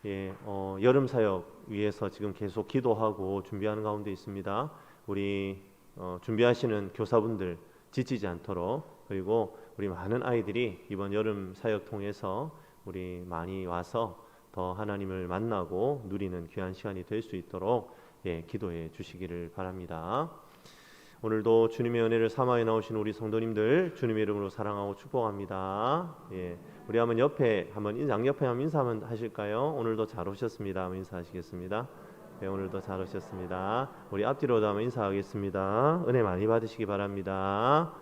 여름 사역 위해서 지금 계속 기도하고 준비하는 가운데 있습니다. 우리 준비하시는 교사분들 지치지 않도록, 그리고 우리 많은 아이들이 이번 여름 사역 통해서 우리 많이 와서 더 하나님을 만나고 누리는 귀한 시간이 될 수 있도록 기도해 주시기를 바랍니다. 오늘도 주님의 은혜를 사모해 나오신 우리 성도님들 주님의 이름으로 사랑하고 축복합니다. 우리 한번 양옆에 한번 인사 한번 하실까요? 오늘도 잘 오셨습니다. 한번 인사하시겠습니다. 오늘도 잘 오셨습니다. 우리 앞뒤로도 한번 인사하겠습니다. 은혜 많이 받으시기 바랍니다.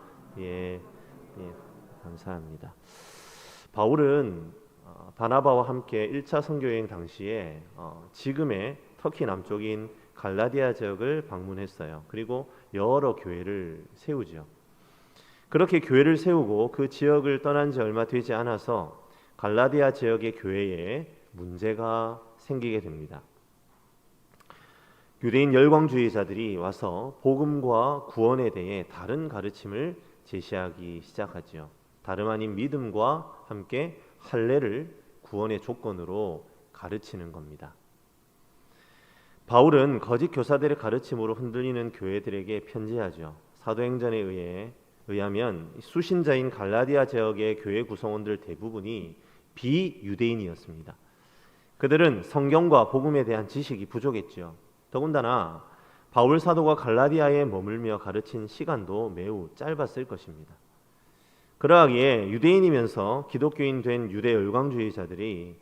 감사합니다. 바울은 바나바와 함께 1차 선교여행 당시에 지금의 터키 남쪽인 갈라디아 지역을 방문했어요. 그리고 여러 교회를 세우죠. 그렇게 교회를 세우고 그 지역을 떠난 지 얼마 되지 않아서 갈라디아 지역의 교회에 문제가 생기게 됩니다. 유대인 열광주의자들이 와서 복음과 구원에 대해 다른 가르침을 제시하기 시작하지요. 다름 아닌 믿음과 함께 할례를 구원의 조건으로 가르치는 겁니다. 바울은 거짓 교사들의 가르침으로 흔들리는 교회들에게 편지하죠. 사도행전에 의하면 수신자인 갈라디아 지역의 교회 구성원들 대부분이 비유대인이었습니다. 그들은 성경과 복음에 대한 지식이 부족했죠. 더군다나 바울 사도가 갈라디아에 머물며 가르친 시간도 매우 짧았을 것입니다. 그러하기에 유대인이면서 기독교인 된 유대 열광주의자들이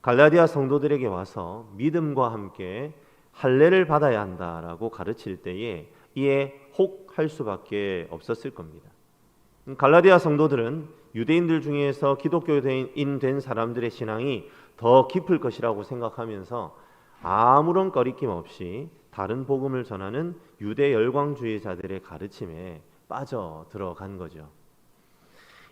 갈라디아 성도들에게 와서 믿음과 함께 할례를 받아야 한다라고 가르칠 때에 이에 혹할 수밖에 없었을 겁니다. 갈라디아 성도들은 유대인들 중에서 기독교인 된 사람들의 신앙이 더 깊을 것이라고 생각하면서 아무런 거리낌 없이 다른 복음을 전하는 유대 열광주의자들의 가르침에 빠져 들어간 거죠.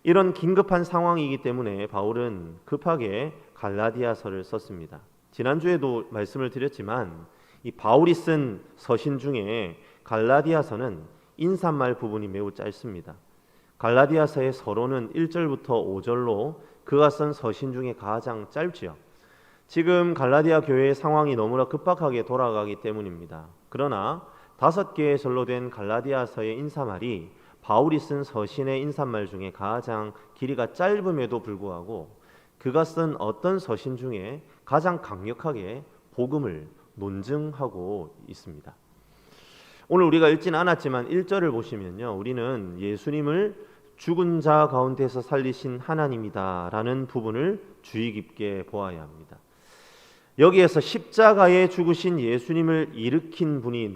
이런 긴급한 상황이기 때문에 바울은 급하게 갈라디아서를 썼습니다. 지난주에도 말씀을 드렸지만 이 바울이 쓴 서신 중에 갈라디아서는 인사말 부분이 매우 짧습니다. 갈라디아서의 서론은 1절부터 5절로 그가 쓴 서신 중에 가장 짧지요. 지금 갈라디아 교회의 상황이 너무나 급박하게 돌아가기 때문입니다. 그러나 5개의 절로 된 갈라디아서의 인사말이 바울이 쓴 서신의 인사말 중에 가장 길이가 짧음에도 불구하고 그가 쓴 어떤 서신 중에 가장 강력하게 복음을 논증하고 있습니다. 오늘 우리가 읽진 않았지만 1절을 보시면요, 우리는 예수님을 죽은 자 가운데서 살리신 하나님이다 라는 부분을 주의 깊게 보아야 합니다. 여기에서 십자가에 죽으신 예수님을 일으킨 분은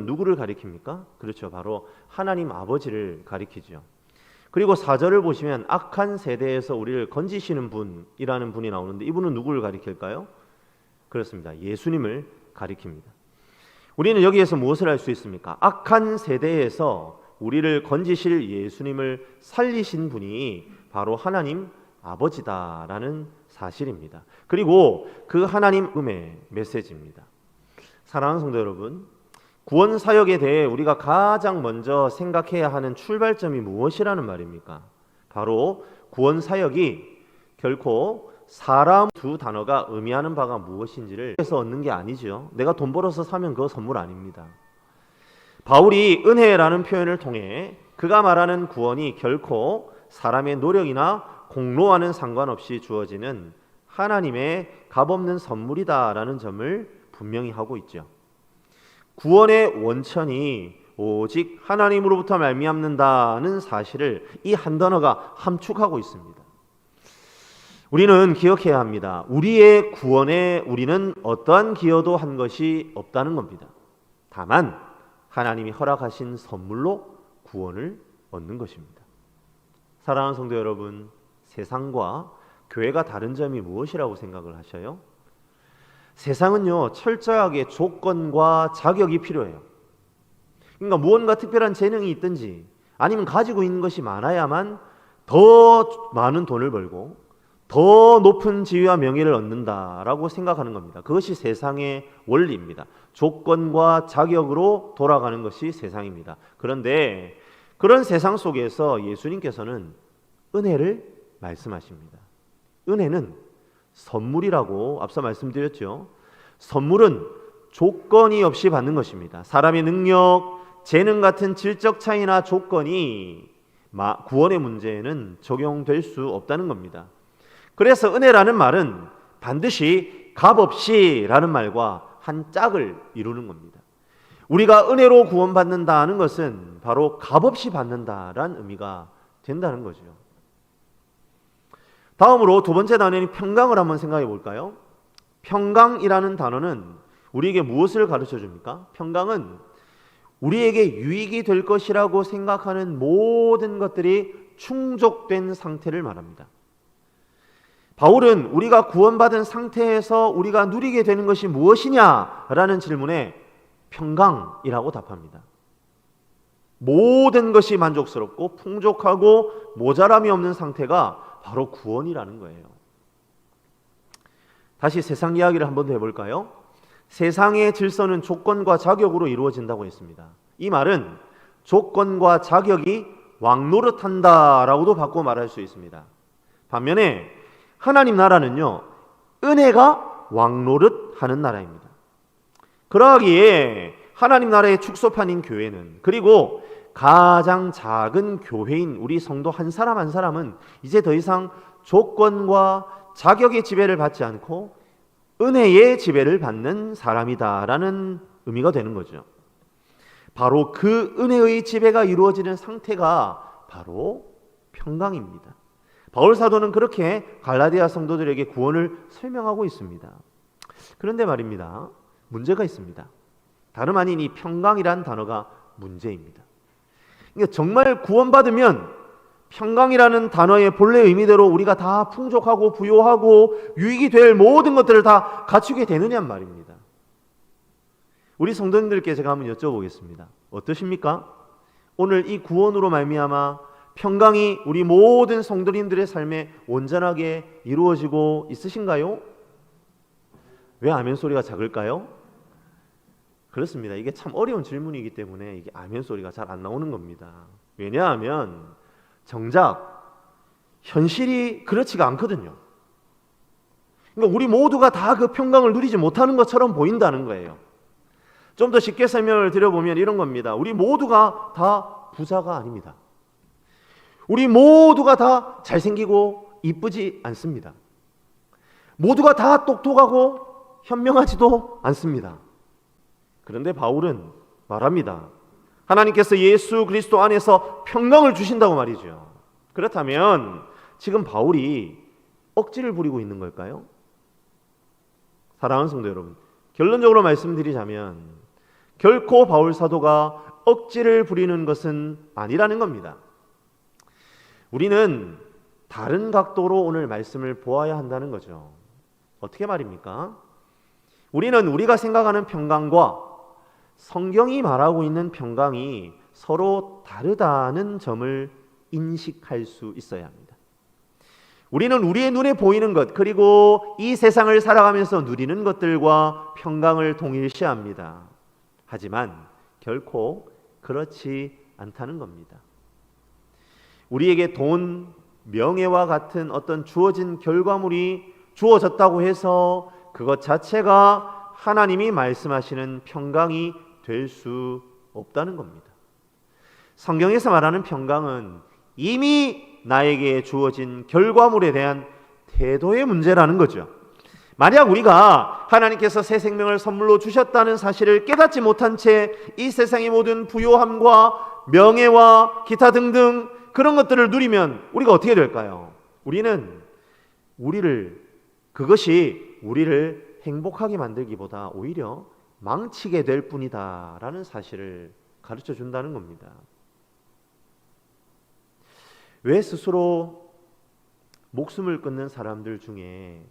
누구를 가리킵니까? 그렇죠, 바로 하나님 아버지를 가리키죠. 그리고 4절을 보시면 악한 세대에서 우리를 건지시는 분이라는 분이 나오는데 이분은 누구를 가리킬까요? 그렇습니다. 예수님을 가리킵니다. 우리는 여기에서 무엇을 할 수 있습니까? 악한 세대에서 우리를 건지실 예수님을 살리신 분이 바로 하나님 아버지다라는 사실입니다. 그리고 그 하나님의 메시지입니다. 사랑하는 성도 여러분, 구원 사역에 대해 우리가 가장 먼저 생각해야 하는 출발점이 무엇이라는 말입니까? 바로 구원 사역이 결코 사람 두 단어가 의미하는 바가 무엇인지를 해서 얻는 게 아니죠. 내가 돈 벌어서 사면 그거 선물 아닙니다. 바울이 은혜라는 표현을 통해 그가 말하는 구원이 결코 사람의 노력이나 공로와는 상관없이 주어지는 하나님의 값없는 선물이다라는 점을 분명히 하고 있죠. 구원의 원천이 오직 하나님으로부터 말미암는다는 사실을 이 한 단어가 함축하고 있습니다. 우리는 기억해야 합니다. 우리의 구원에 우리는 어떠한 기여도 한 것이 없다는 겁니다. 다만 하나님이 허락하신 선물로 구원을 얻는 것입니다. 사랑하는 성도 여러분, 세상과 교회가 다른 점이 무엇이라고 생각을 하셔요? 세상은요, 철저하게 조건과 자격이 필요해요. 그러니까 무언가 특별한 재능이 있든지 아니면 가지고 있는 것이 많아야만 더 많은 돈을 벌고 더 높은 지위와 명예를 얻는다라고 생각하는 겁니다. 그것이 세상의 원리입니다. 조건과 자격으로 돌아가는 것이 세상입니다. 그런데 그런 세상 속에서 예수님께서는 은혜를 말씀하십니다. 은혜는 선물이라고 앞서 말씀드렸죠. 선물은 조건이 없이 받는 것입니다. 사람의 능력, 재능 같은 질적 차이나 조건이 구원의 문제에는 적용될 수 없다는 겁니다. 그래서 은혜라는 말은 반드시 값없이라는 말과 한 짝을 이루는 겁니다. 우리가 은혜로 구원받는다는 것은 바로 값없이 받는다라는 의미가 된다는 거죠. 다음으로 두 번째 단어인 평강을 한번 생각해 볼까요? 평강이라는 단어는 우리에게 무엇을 가르쳐 줍니까? 평강은 우리에게 유익이 될 것이라고 생각하는 모든 것들이 충족된 상태를 말합니다. 바울은 우리가 구원받은 상태에서 우리가 누리게 되는 것이 무엇이냐라는 질문에 평강이라고 답합니다. 모든 것이 만족스럽고 풍족하고 모자람이 없는 상태가 바로 구원이라는 거예요. 다시 세상 이야기를 한번 더 해볼까요? 세상의 질서는 조건과 자격으로 이루어진다고 했습니다. 이 말은 조건과 자격이 왕노릇한다라고도 바꿔 말할 수 있습니다. 반면에 하나님 나라는요, 은혜가 왕노릇하는 나라입니다. 그러기에 하나님 나라의 축소판인 교회는, 그리고 가장 작은 교회인 우리 성도 한 사람 한 사람은 이제 더 이상 조건과 자격의 지배를 받지 않고 은혜의 지배를 받는 사람이다라는 의미가 되는 거죠. 바로 그 은혜의 지배가 이루어지는 상태가 바로 평강입니다. 바울 사도는 그렇게 갈라디아 성도들에게 구원을 설명하고 있습니다. 그런데 말입니다, 문제가 있습니다. 다름 아닌 이 평강이란 단어가 문제입니다. 그러니까 정말 구원받으면 평강이라는 단어의 본래 의미대로 우리가 다 풍족하고 부요하고 유익이 될 모든 것들을 다 갖추게 되느냐는 말입니다. 우리 성도님들께 제가 한번 여쭤보겠습니다. 어떠십니까? 오늘 이 구원으로 말미암아 평강이 우리 모든 성도님들의 삶에 온전하게 이루어지고 있으신가요? 왜 아멘 소리가 작을까요? 그렇습니다. 이게 참 어려운 질문이기 때문에 이게 아멘 소리가 잘 안 나오는 겁니다. 왜냐하면 정작 현실이 그렇지가 않거든요. 그러니까 우리 모두가 다 그 평강을 누리지 못하는 것처럼 보인다는 거예요. 좀 더 쉽게 설명을 드려보면 이런 겁니다. 우리 모두가 다 부자가 아닙니다. 우리 모두가 다 잘생기고 이쁘지 않습니다. 모두가 다 똑똑하고 현명하지도 않습니다. 그런데 바울은 말합니다. 하나님께서 예수 그리스도 안에서 평강을 주신다고 말이죠. 그렇다면 지금 바울이 억지를 부리고 있는 걸까요? 사랑하는 성도 여러분, 결론적으로 말씀드리자면 결코 바울 사도가 억지를 부리는 것은 아니라는 겁니다. 우리는 다른 각도로 오늘 말씀을 보아야 한다는 거죠. 어떻게 말입니까? 우리는 우리가 생각하는 평강과 성경이 말하고 있는 평강이 서로 다르다는 점을 인식할 수 있어야 합니다. 우리는 우리의 눈에 보이는 것, 그리고 이 세상을 살아가면서 누리는 것들과 평강을 동일시합니다. 하지만 결코 그렇지 않다는 겁니다. 우리에게 돈, 명예와 같은 어떤 주어진 결과물이 주어졌다고 해서 그것 자체가 하나님이 말씀하시는 평강이 될 수 없다는 겁니다. 성경에서 말하는 평강은 이미 나에게 주어진 결과물에 대한 태도의 문제라는 거죠. 만약 우리가 하나님께서 새 생명을 선물로 주셨다는 사실을 깨닫지 못한 채 이 세상의 모든 부요함과 명예와 기타 등등 그런 것들을 누리면 우리가 어떻게 될까요? 그것이 우리를 행복하게 만들기보다 오히려 망치게 될 뿐이다라는 사실을 가르쳐 준다는 겁니다. 왜 스스로 목숨을 끊는 사람들 중에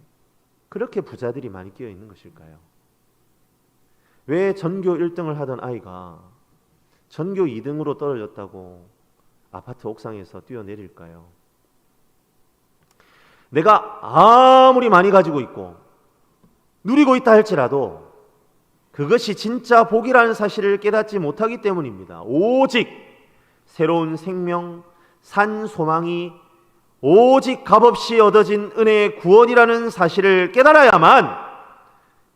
그렇게 부자들이 많이 끼어 있는 것일까요? 왜 전교 1등을 하던 아이가 전교 2등으로 떨어졌다고 아파트 옥상에서 뛰어내릴까요? 내가 아무리 많이 가지고 있고 누리고 있다 할지라도 그것이 진짜 복이라는 사실을 깨닫지 못하기 때문입니다. 오직 새로운 생명, 산 소망이 오직 값없이 얻어진 은혜의 구원이라는 사실을 깨달아야만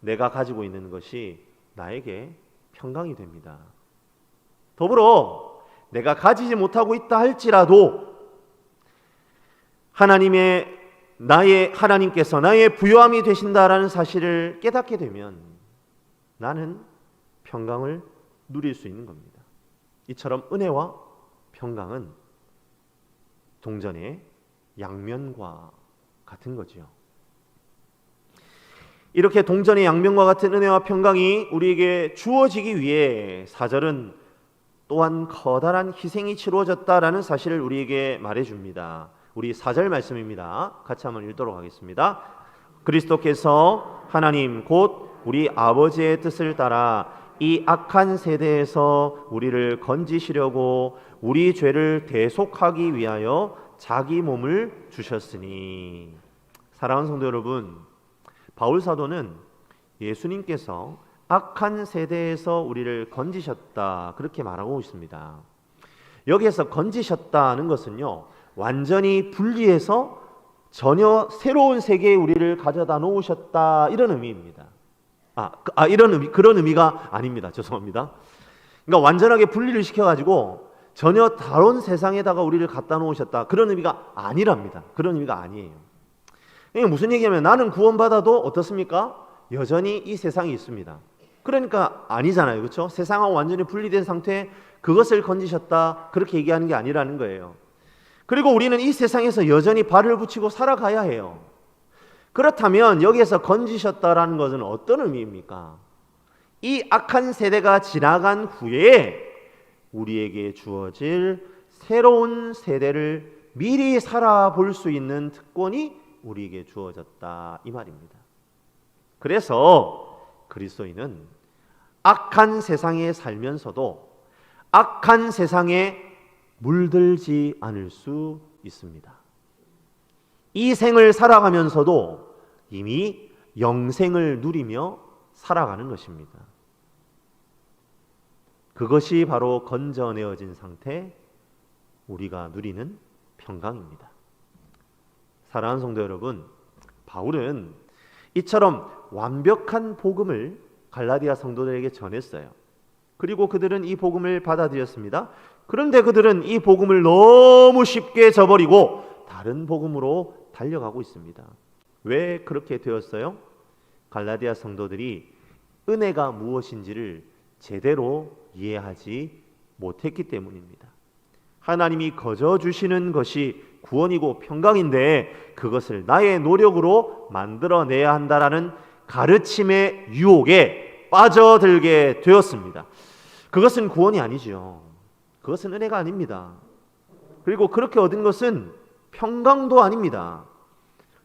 내가 가지고 있는 것이 나에게 평강이 됩니다. 더불어 내가 가지지 못하고 있다 할지라도 하나님께서 나의 부요함이 되신다라는 사실을 깨닫게 되면 나는 평강을 누릴 수 있는 겁니다. 이처럼 은혜와 평강은 동전의 양면과 같은 거지요. 이렇게 동전의 양면과 같은 은혜와 평강이 우리에게 주어지기 위해 4절은 또한 커다란 희생이 치루어졌다라는 사실을 우리에게 말해줍니다. 우리 4절 말씀입니다. 같이 한번 읽도록 하겠습니다. 그리스도께서 하나님 곧 우리 아버지의 뜻을 따라 이 악한 세대에서 우리를 건지시려고 우리 죄를 대속하기 위하여 자기 몸을 주셨으니. 사랑하는 성도 여러분, 바울 사도는 예수님께서 악한 세대에서 우리를 건지셨다 그렇게 말하고 있습니다. 여기에서 건지셨다는 것은요, 완전히 분리해서 전혀 새로운 세계에 우리를 가져다 놓으셨다 이런 의미입니다. 그런 의미가 아닙니다. 죄송합니다. 그러니까 완전하게 분리를 시켜가지고 전혀 다른 세상에다가 우리를 갖다 놓으셨다 그런 의미가 아니랍니다. 그런 의미가 아니에요. 이게 무슨 얘기냐면 나는 구원받아도 어떻습니까? 여전히 이 세상이 있습니다. 그러니까 아니잖아요. 그렇죠? 세상하고 완전히 분리된 상태에 그것을 건지셨다 그렇게 얘기하는 게 아니라는 거예요. 그리고 우리는 이 세상에서 여전히 발을 붙이고 살아가야 해요. 그렇다면 여기에서 건지셨다라는 것은 어떤 의미입니까? 이 악한 세대가 지나간 후에 우리에게 주어질 새로운 세대를 미리 살아볼 수 있는 특권이 우리에게 주어졌다 이 말입니다. 그래서 그리스도인은 악한 세상에 살면서도 악한 세상에 물들지 않을 수 있습니다. 이 생을 살아가면서도 이미 영생을 누리며 살아가는 것입니다. 그것이 바로 건져내어진 상태, 우리가 누리는 평강입니다. 사랑하는 성도 여러분, 바울은 이처럼 완벽한 복음을 갈라디아 성도들에게 전했어요. 그리고 그들은 이 복음을 받아들였습니다. 그런데 그들은 이 복음을 너무 쉽게 저버리고 다른 복음으로 달려가고 있습니다. 왜 그렇게 되었어요? 갈라디아 성도들이 은혜가 무엇인지를 제대로 이해하지 못했기 때문입니다. 하나님이 거저 주시는 것이 구원이고 평강인데 그것을 나의 노력으로 만들어내야 한다라는 가르침의 유혹에 빠져들게 되었습니다. 그것은 구원이 아니죠. 그것은 은혜가 아닙니다. 그리고 그렇게 얻은 것은 평강도 아닙니다.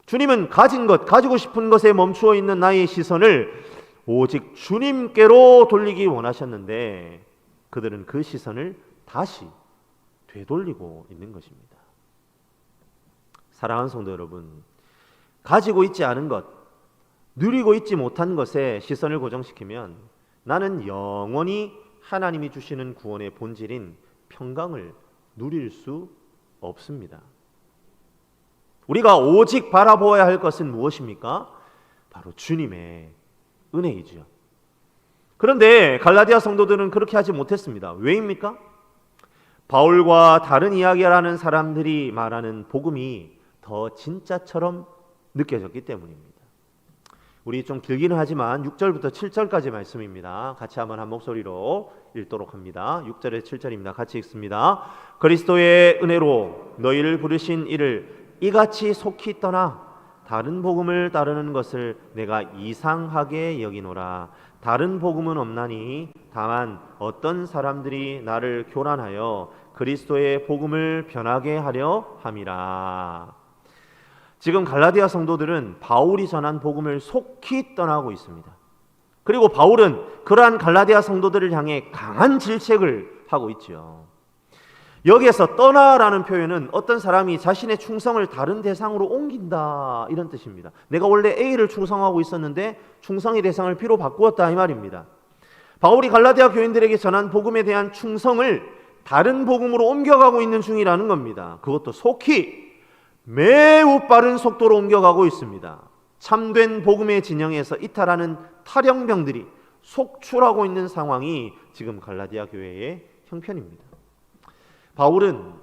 주님은 가진 것, 가지고 싶은 것에 멈추어 있는 나의 시선을 오직 주님께로 돌리기 원하셨는데 그들은 그 시선을 다시 되돌리고 있는 것입니다. 사랑하는 성도 여러분, 가지고 있지 않은 것, 누리고 있지 못한 것에 시선을 고정시키면 나는 영원히 하나님이 주시는 구원의 본질인 평강을 누릴 수 없습니다. 우리가 오직 바라보아야 할 것은 무엇입니까? 바로 주님의 은혜이지요. 그런데 갈라디아 성도들은 그렇게 하지 못했습니다. 왜입니까? 바울과 다른 이야기라는 사람들이 말하는 복음이 더 진짜처럼 느껴졌기 때문입니다. 우리 좀 길기는 하지만 6절부터 7절까지 말씀입니다. 같이 한번 한 목소리로 읽도록 합니다. 6절에 7절입니다. 같이 읽습니다. 그리스도의 은혜로 너희를 부르신 이를 이같이 속히 떠나 다른 복음을 따르는 것을 내가 이상하게 여기노라. 다른 복음은 없나니 다만 어떤 사람들이 나를 교란하여 그리스도의 복음을 변하게 하려 함이라. 지금 갈라디아 성도들은 바울이 전한 복음을 속히 떠나고 있습니다. 그리고 바울은 그러한 갈라디아 성도들을 향해 강한 질책을 하고 있죠. 여기에서 떠나라는 표현은 어떤 사람이 자신의 충성을 다른 대상으로 옮긴다 이런 뜻입니다. 내가 원래 A를 충성하고 있었는데 충성의 대상을 B로 바꾸었다 이 말입니다. 바울이 갈라디아 교인들에게 전한 복음에 대한 충성을 다른 복음으로 옮겨가고 있는 중이라는 겁니다. 그것도 속히 매우 빠른 속도로 옮겨가고 있습니다. 참된 복음의 진영에서 이탈하는 탈영병들이 속출하고 있는 상황이 지금 갈라디아 교회의 형편입니다. 바울은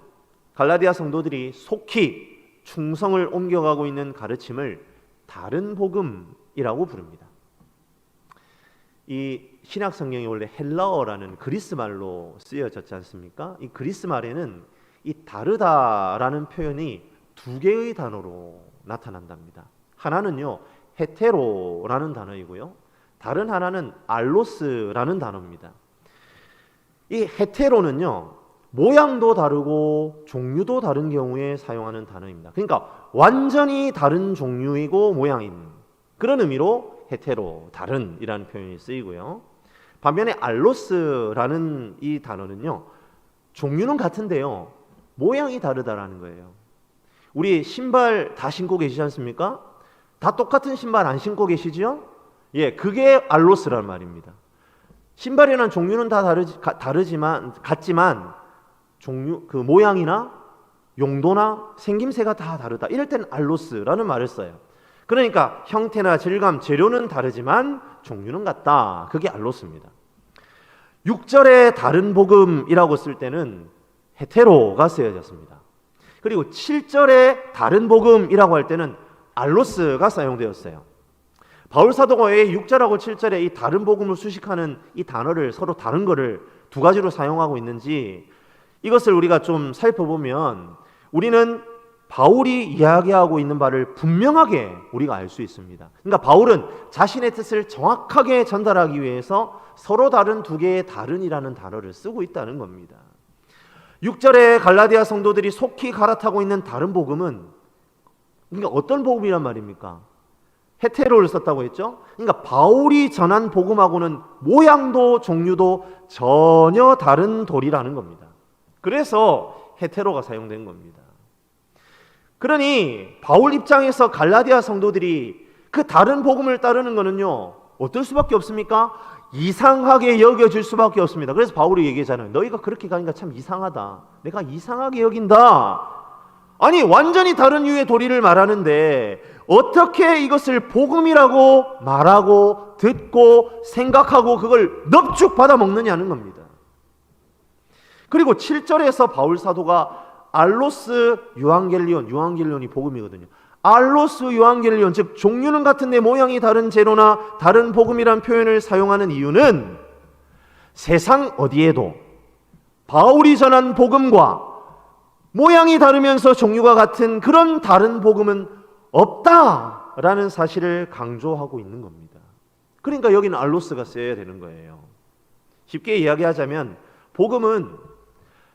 갈라디아 성도들이 속히 충성을 옮겨가고 있는 가르침을 다른 복음이라고 부릅니다. 이 신약 성경이 원래 헬라어라는 그리스 말로 쓰여졌지 않습니까? 이 그리스 말에는 이 다르다라는 표현이 두 개의 단어로 나타난답니다. 하나는요, 헤테로라는 단어이고요. 다른 하나는 알로스라는 단어입니다. 이 헤테로는요, 모양도 다르고 종류도 다른 경우에 사용하는 단어입니다. 그러니까 완전히 다른 종류이고 모양인 그런 의미로 헤테로, 다른이라는 표현이 쓰이고요. 반면에 알로스라는 이 단어는요, 종류는 같은데요, 모양이 다르다라는 거예요. 우리 신발 다 신고 계시지 않습니까? 다 똑같은 신발 안 신고 계시지요? 예, 그게 알로스란 말입니다. 신발이라는 종류는 다 같지만 종류, 그 모양이나 용도나 생김새가 다 다르다. 이럴 땐 알로스라는 말을 써요. 그러니까 형태나 질감, 재료는 다르지만 종류는 같다. 그게 알로스입니다. 6절에 다른 복음이라고 쓸 때는 헤테로가 쓰여졌습니다. 그리고 7절에 다른 복음이라고 할 때는 알로스가 사용되었어요. 바울 사도가 왜 6절하고 7절에 이 다른 복음을 수식하는 이 단어를 서로 다른 거를 두 가지로 사용하고 있는지 이것을 우리가 좀 살펴보면 우리는 바울이 이야기하고 있는 바를 분명하게 우리가 알 수 있습니다. 그러니까 바울은 자신의 뜻을 정확하게 전달하기 위해서 서로 다른 두 개의 다른이라는 단어를 쓰고 있다는 겁니다. 6절에 갈라디아 성도들이 속히 갈아타고 있는 다른 복음은 그러니까 어떤 복음이란 말입니까? 헤테로를 썼다고 했죠. 그러니까 바울이 전한 복음하고는 모양도 종류도 전혀 다른 도리라는 겁니다. 그래서 헤테로가 사용된 겁니다. 그러니 바울 입장에서 갈라디아 성도들이 그 다른 복음을 따르는 것은요, 어떨 수밖에 없습니까? 이상하게 여겨질 수밖에 없습니다. 그래서 바울이 얘기하잖아요. 너희가 그렇게 가니까 참 이상하다. 내가 이상하게 여긴다. 아니, 완전히 다른 유의 도리를 말하는데 어떻게 이것을 복음이라고 말하고 듣고 생각하고 그걸 넙죽 받아 먹느냐는 겁니다. 그리고 7절에서 바울 사도가 알로스 유앙겔리온이 복음이거든요. 알로스 유앙겔리온, 즉 종류는 같은데 모양이 다른 재료나 다른 복음이란 표현을 사용하는 이유는 세상 어디에도 바울이 전한 복음과 모양이 다르면서 종류가 같은 그런 다른 복음은 없다라는 사실을 강조하고 있는 겁니다. 그러니까 여기는 알로스가 써야 되는 거예요. 쉽게 이야기하자면 복음은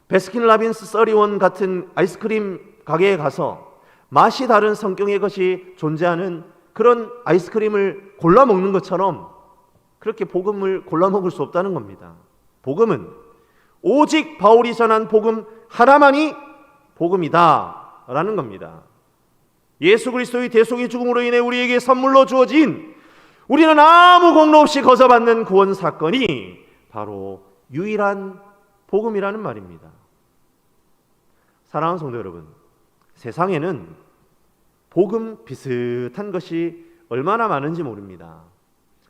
베스킨라빈스 31 같은 아이스크림 가게에 가서 맛이 다른 성격의 것이 존재하는 그런 아이스크림을 골라 먹는 것처럼 그렇게 복음을 골라 먹을 수 없다는 겁니다. 복음은 오직 바울이 전한 복음 하나만이 복음이다 라는 겁니다. 예수 그리스도의 대속의 죽음으로 인해 우리에게 선물로 주어진 우리는 아무 공로 없이 거저받는 구원 사건이 바로 유일한 복음이라는 말입니다. 사랑하는 성도 여러분, 세상에는 복음 비슷한 것이 얼마나 많은지 모릅니다.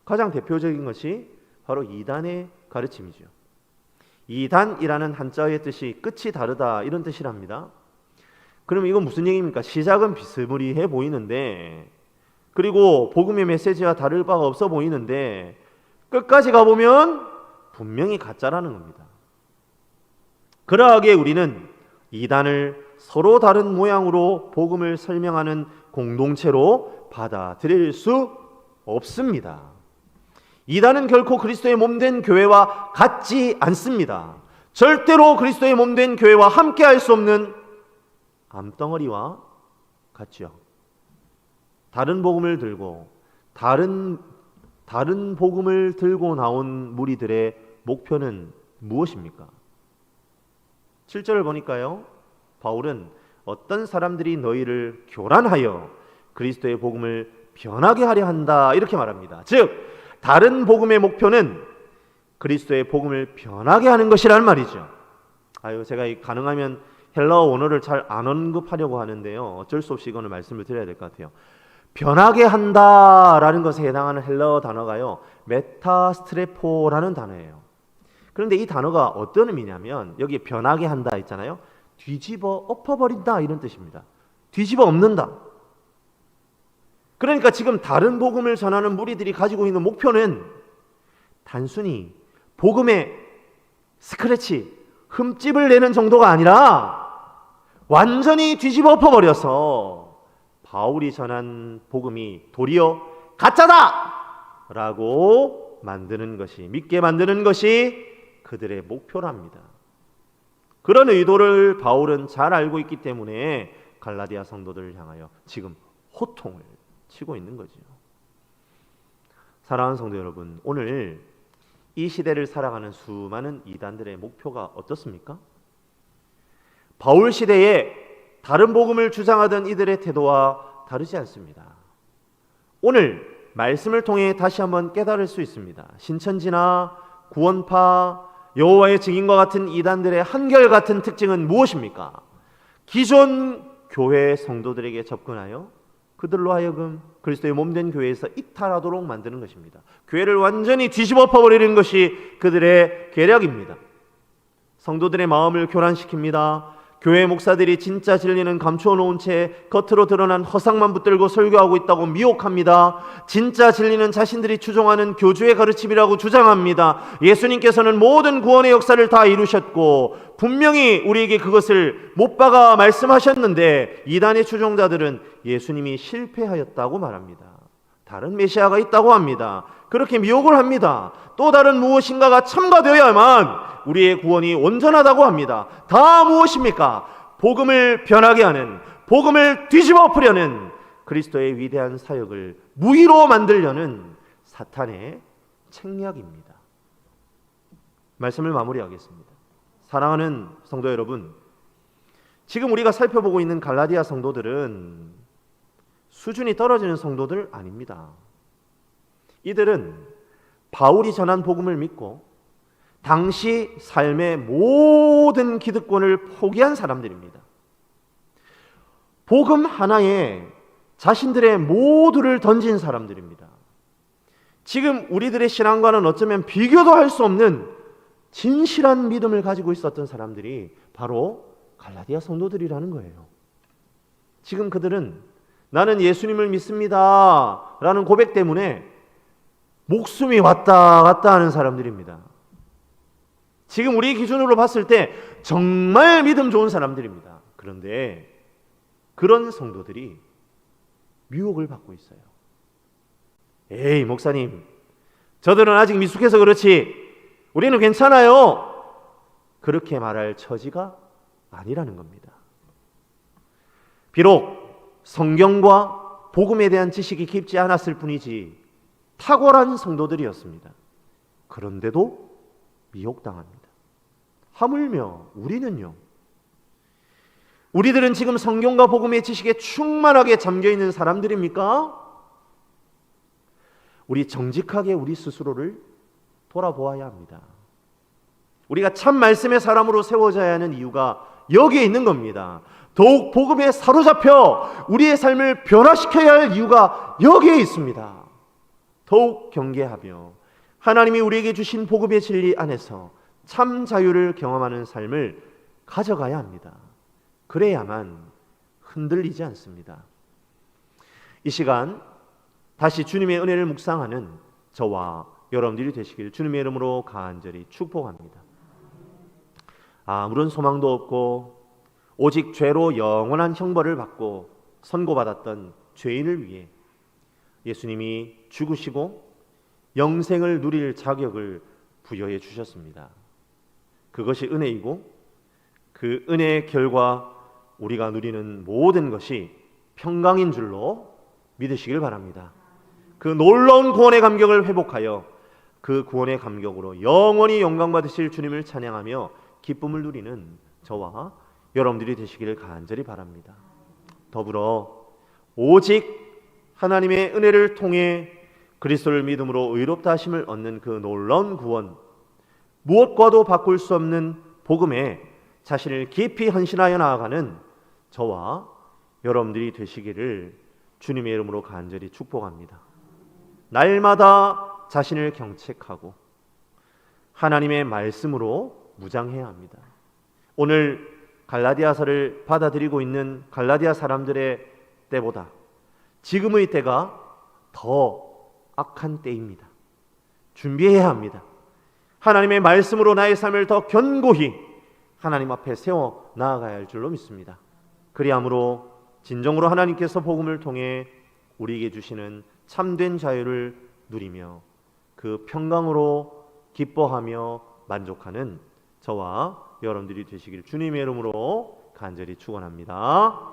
가장 대표적인 것이 바로 이단의 가르침이죠. 이단이라는 한자어의 뜻이 끝이 다르다 이런 뜻이랍니다. 그럼 이건 무슨 얘기입니까? 시작은 비스무리해 보이는데 그리고 복음의 메시지와 다를 바가 없어 보이는데 끝까지 가보면 분명히 가짜라는 겁니다. 그러하기에 우리는 이단을 서로 다른 모양으로 복음을 설명하는 공동체로 받아들일 수 없습니다. 이단은 결코 그리스도의 몸된 교회와 같지 않습니다. 절대로 그리스도의 몸된 교회와 함께 할 수 없는 암덩어리와 같죠. 다른 복음을 들고 다른 복음을 들고 나온 무리들의 목표는 무엇입니까? 7절을 보니까요, 바울은 어떤 사람들이 너희를 교란하여 그리스도의 복음을 변하게 하려 한다 이렇게 말합니다. 즉 다른 복음의 목표는 그리스도의 복음을 변하게 하는 것이라는 말이죠. 제가 가능하면 헬라어 원어를 잘 안 언급하려고 하는데요. 어쩔 수 없이 이거는 말씀을 드려야 될 것 같아요. 변하게 한다라는 것에 해당하는 헬라어 단어가요, 메타스트레포라는 단어예요. 그런데 이 단어가 어떤 의미냐면, 여기에 변하게 한다 있잖아요. 뒤집어 엎어버린다 이런 뜻입니다. 뒤집어 엎는다. 그러니까 지금 다른 복음을 전하는 무리들이 가지고 있는 목표는 단순히 복음의 스크래치, 흠집을 내는 정도가 아니라 완전히 뒤집어 엎어버려서 바울이 전한 복음이 도리어 가짜다! 라고 만드는 것이, 믿게 만드는 것이 그들의 목표랍니다. 그런 의도를 바울은 잘 알고 있기 때문에 갈라디아 성도들을 향하여 지금 호통을 치고 있는 거죠. 사랑하는 성도 여러분, 오늘 이 시대를 살아가는 수많은 이단들의 목표가 어떻습니까? 바울 시대에 다른 복음을 주장하던 이들의 태도와 다르지 않습니다. 오늘 말씀을 통해 다시 한번 깨달을 수 있습니다. 신천지나 구원파, 여호와의 증인과 같은 이단들의 한결같은 특징은 무엇입니까? 기존 교회 성도들에게 접근하여 그들로 하여금 그리스도의 몸된 교회에서 이탈하도록 만드는 것입니다. 교회를 완전히 뒤집어 엎어버리는 것이 그들의 계략입니다. 성도들의 마음을 교란시킵니다. 교회 목사들이 진짜 진리는 감추어 놓은 채 겉으로 드러난 허상만 붙들고 설교하고 있다고 미혹합니다. 진짜 진리는 자신들이 추종하는 교주의 가르침이라고 주장합니다. 예수님께서는 모든 구원의 역사를 다 이루셨고 분명히 우리에게 그것을 못 박아 말씀하셨는데, 이단의 추종자들은 예수님이 실패하였다고 말합니다. 다른 메시아가 있다고 합니다. 그렇게 미혹을 합니다. 또 다른 무엇인가가 첨가되어야만 우리의 구원이 온전하다고 합니다. 다 무엇입니까? 복음을 변하게 하는, 복음을 뒤집어 엎으려는, 그리스도의 위대한 사역을 무의로 만들려는 사탄의 책략입니다. 말씀을 마무리하겠습니다. 사랑하는 성도 여러분, 지금 우리가 살펴보고 있는 갈라디아 성도들은 수준이 떨어지는 성도들 아닙니다. 이들은 바울이 전한 복음을 믿고 당시 삶의 모든 기득권을 포기한 사람들입니다. 복음 하나에 자신들의 모두를 던진 사람들입니다. 지금 우리들의 신앙과는 어쩌면 비교도 할 수 없는 진실한 믿음을 가지고 있었던 사람들이 바로 갈라디아 성도들이라는 거예요. 지금 그들은 나는 예수님을 믿습니다 라는 고백 때문에 목숨이 왔다 갔다 하는 사람들입니다. 지금 우리 기준으로 봤을 때 정말 믿음 좋은 사람들입니다. 그런데 그런 성도들이 미혹을 받고 있어요. 에이 목사님, 저들은 아직 미숙해서 그렇지 우리는 괜찮아요. 그렇게 말할 처지가 아니라는 겁니다. 비록 성경과 복음에 대한 지식이 깊지 않았을 뿐이지 탁월한 성도들이었습니다. 그런데도 미혹당합니다. 하물며 우리는요, 우리들은 지금 성경과 복음의 지식에 충만하게 잠겨있는 사람들입니까? 우리 정직하게 우리 스스로를 돌아보아야 합니다. 우리가 참 말씀의 사람으로 세워져야 하는 이유가 여기에 있는 겁니다. 더욱 복음에 사로잡혀 우리의 삶을 변화시켜야 할 이유가 여기에 있습니다. 더욱 경계하며 하나님이 우리에게 주신 복음의 진리 안에서 참 자유를 경험하는 삶을 가져가야 합니다. 그래야만 흔들리지 않습니다. 이 시간 다시 주님의 은혜를 묵상하는 저와 여러분들이 되시길 주님의 이름으로 간절히 축복합니다. 아무런 소망도 없고 오직 죄로 영원한 형벌을 받고 선고받았던 죄인을 위해 예수님이 죽으시고 영생을 누릴 자격을 부여해 주셨습니다. 그것이 은혜이고 그 은혜의 결과 우리가 누리는 모든 것이 평강인 줄로 믿으시길 바랍니다. 그 놀라운 구원의 감격을 회복하여 그 구원의 감격으로 영원히 영광 받으실 주님을 찬양하며 기쁨을 누리는 저와 여러분들이 되시기를 간절히 바랍니다. 더불어 오직 하나님의 은혜를 통해 그리스도를 믿음으로 의롭다 하심을 얻는 그 놀라운 구원, 무엇과도 바꿀 수 없는 복음에 자신을 깊이 헌신하여 나아가는 저와 여러분들이 되시기를 주님의 이름으로 간절히 축복합니다. 날마다 자신을 경책하고 하나님의 말씀으로 무장해야 합니다. 오늘 갈라디아서를 받아들이고 있는 갈라디아 사람들의 때보다 지금의 때가 더 악한 때입니다. 준비해야 합니다. 하나님의 말씀으로 나의 삶을 더 견고히 하나님 앞에 세워 나아가야 할 줄로 믿습니다. 그리함으로 진정으로 하나님께서 복음을 통해 우리에게 주시는 참된 자유를 누리며 그 평강으로 기뻐하며 만족하는 저와 여러분들이 되시길 주님의 이름으로 간절히 축원합니다.